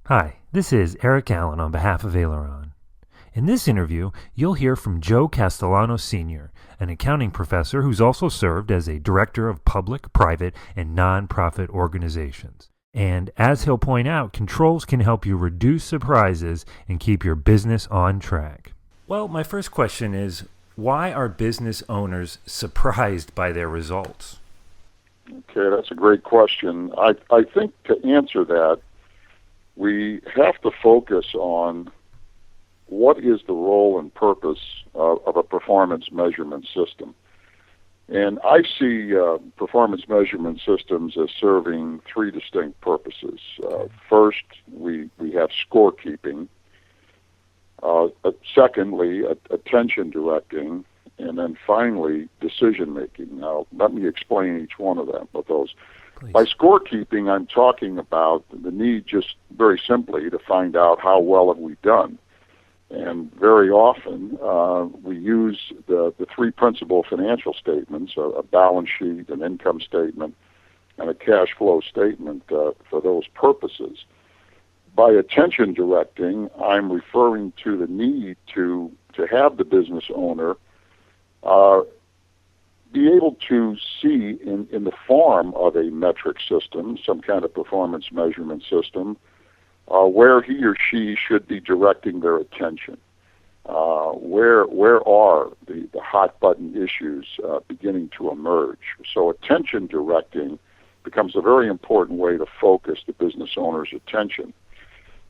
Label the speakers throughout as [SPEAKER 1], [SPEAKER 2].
[SPEAKER 1] Hi, this is Eric Allen on behalf of Aileron. In this interview, you'll hear from Joe Castellano Sr., an accounting professor who's also served as a director of public, private, and nonprofit organizations. And as he'll point out, controls can help you reduce surprises and keep your business on track. Well, my first question is, why are business owners surprised by their results?
[SPEAKER 2] Okay, that's a great question. I think to answer that, we have to focus on what is the role and purpose of a performance measurement system. And I see performance measurement systems as serving three distinct purposes. First, we have scorekeeping. Secondly, attention directing. And then finally, decision making. Now, let me explain each one of them. But those,
[SPEAKER 1] Please.
[SPEAKER 2] By scorekeeping, I'm talking about the need, just very simply, to find out how well have we done. And very often, we use the three principal financial statements: a balance sheet, an income statement, and a cash flow statement for those purposes. By attention directing, I'm referring to the need to have the business owner be able to see in the form of a metric system, some kind of performance measurement system, where he or she should be directing their attention. Where are the hot button issues beginning to emerge? So attention directing becomes a very important way to focus the business owner's attention.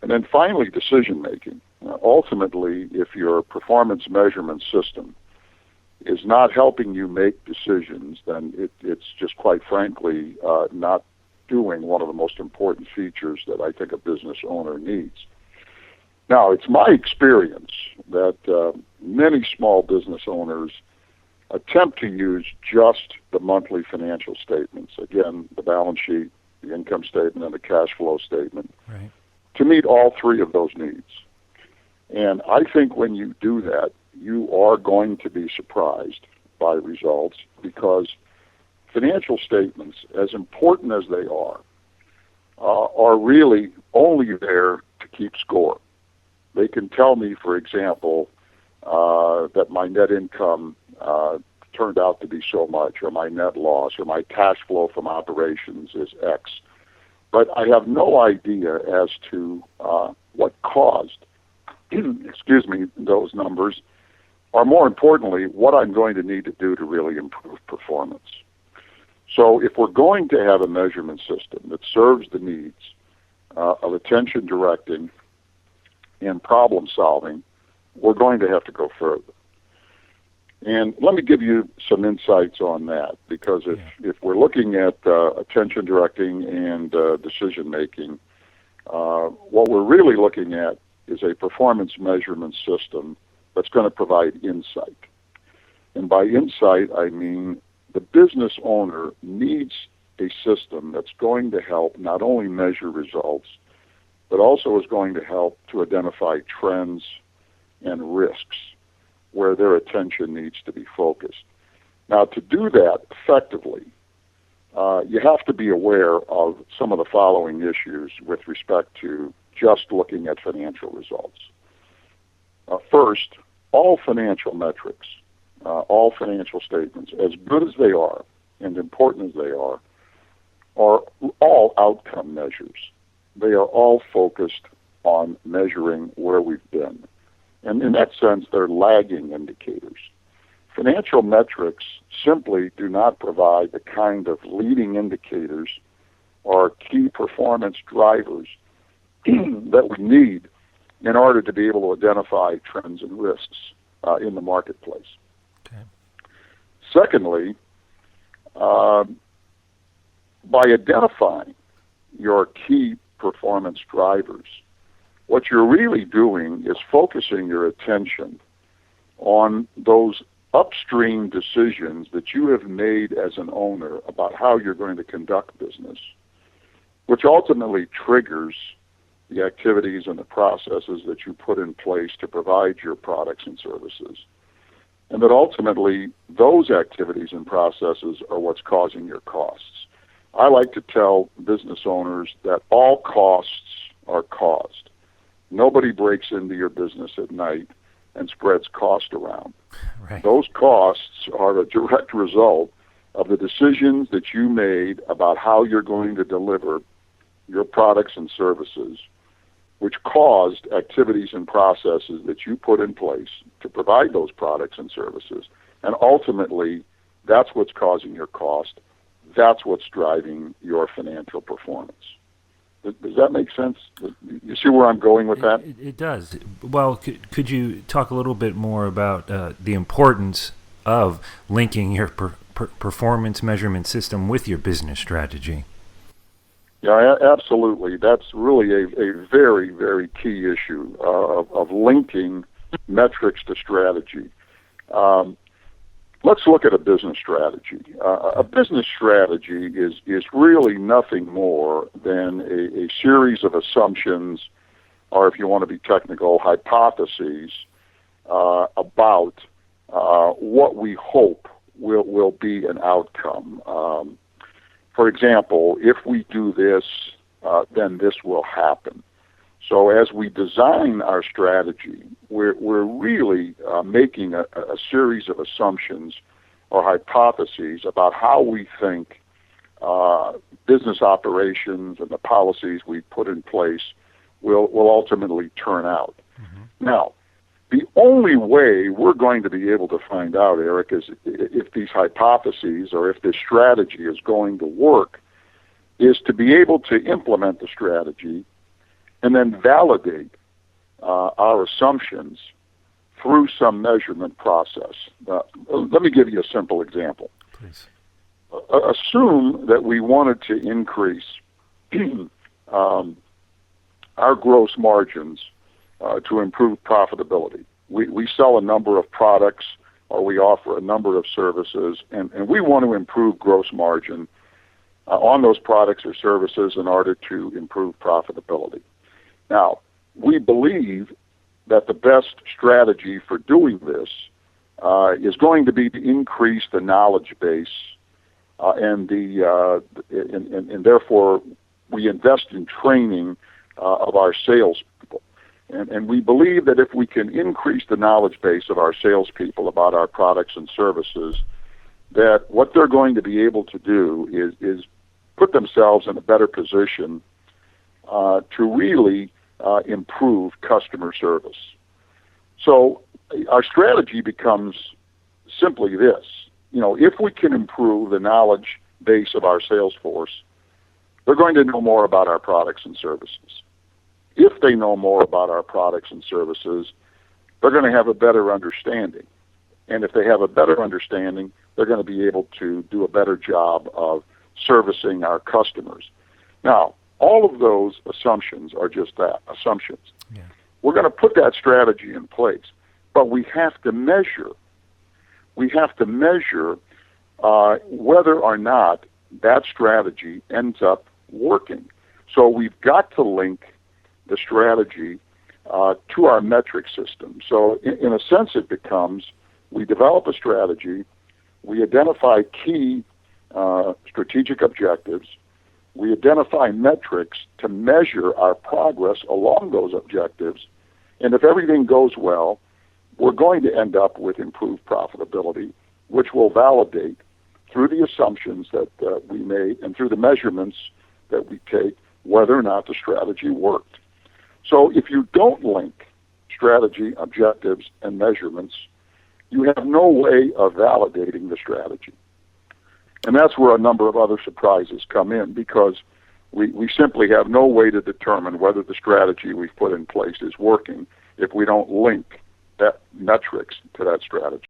[SPEAKER 2] And then finally, decision making. Ultimately, if your performance measurement system is not helping you make decisions, then it's just quite frankly not doing one of the most important features that I think a business owner needs. Now, it's my experience that many small business owners attempt to use just the monthly financial statements, again, the balance sheet, the income statement, and the cash flow statement,
[SPEAKER 1] Right.
[SPEAKER 2] to meet all three of those needs. And I think when you do that, you are going to be surprised by results, because financial statements, as important as they are really only there to keep score. They can tell me, for example, that my net income turned out to be so much, or my net loss, or my cash flow from operations is X. But I have no idea as to what caused, those numbers, or more importantly, what I'm going to need to do to really improve performance. So if we're going to have a measurement system that serves the needs of attention directing and problem solving, we're going to have to go further. And let me give you some insights on that, because if we're looking at attention directing and decision making, what we're really looking at is a performance measurement system that's going to provide insight. And by insight, I mean the business owner needs a system that's going to help not only measure results, but also is going to help to identify trends and risks where their attention needs to be focused. Now, to do that effectively, you have to be aware of some of the following issues with respect to just looking at financial results. First, all financial metrics, all financial statements, as good as they are and important as they are all outcome measures. They are all focused on measuring where we've been. And in that sense, they're lagging indicators. Financial metrics simply do not provide the kind of leading indicators or key performance drivers that we need in order to be able to identify trends and risks in the marketplace.
[SPEAKER 1] Okay.
[SPEAKER 2] Secondly, by identifying your key performance drivers, what you're really doing is focusing your attention on those upstream decisions that you have made as an owner about how you're going to conduct business, which ultimately triggers the activities and the processes that you put in place to provide your products and services. And that ultimately those activities and processes are what's causing your costs. I like to tell business owners that all costs are caused. Nobody breaks into your business at night and spreads cost around.
[SPEAKER 1] Right.
[SPEAKER 2] Those costs are a direct result of the decisions that you made about how you're going to deliver your products and services, which caused activities and processes that you put in place to provide those products and services. And ultimately, that's what's causing your cost. That's what's driving your financial performance. Does that make sense? You see where I'm going with that?
[SPEAKER 1] It does. Well, could you talk a little bit more about the importance of linking your performance measurement system with your business strategy?
[SPEAKER 2] Yeah, absolutely. That's really a very, very key issue of linking metrics to strategy. Let's look at a business strategy. A business strategy is really nothing more than a series of assumptions, or if you want to be technical, hypotheses about what we hope will be an outcome. For example, if we do this, then this will happen. So as we design our strategy, we're really making a series of assumptions or hypotheses about how we think business operations and the policies we put in place will ultimately turn out. Mm-hmm. Now, the only way we're going to be able to find out, Eric, is if these hypotheses or if this strategy is going to work, is to be able to implement the strategy and then validate our assumptions through some measurement process. Let me give you a simple example.
[SPEAKER 1] Please.
[SPEAKER 2] Assume that we wanted to increase our gross margins to improve profitability. We sell a number of products or we offer a number of services, and we want to improve gross margin on those products or services in order to improve profitability. Now, we believe that the best strategy for doing this is going to be to increase the knowledge base, and therefore we invest in training of our salespeople. And we believe that if we can increase the knowledge base of our salespeople about our products and services, that what they're going to be able to do is put themselves in a better position to really improve customer service. So our strategy becomes simply this. If we can improve the knowledge base of our sales force, they're going to know more about our products and services. If they know more about our products and services, they're going to have a better understanding. And if they have a better understanding, they're going to be able to do a better job of servicing our customers. Now, all of those assumptions are just that, assumptions. Yeah. We're going to put that strategy in place, but we have to measure. We have to measure whether or not that strategy ends up working. So we've got to link the strategy to our metric system. So in a sense, it becomes we develop a strategy, we identify key strategic objectives, we identify metrics to measure our progress along those objectives, and if everything goes well, we're going to end up with improved profitability, which will validate through the assumptions that we made and through the measurements that we take whether or not the strategy worked. So if you don't link strategy, objectives, and measurements, you have no way of validating the strategy. And that's where a number of other surprises come in, because we simply have no way to determine whether the strategy we've put in place is working if we don't link that metrics to that strategy.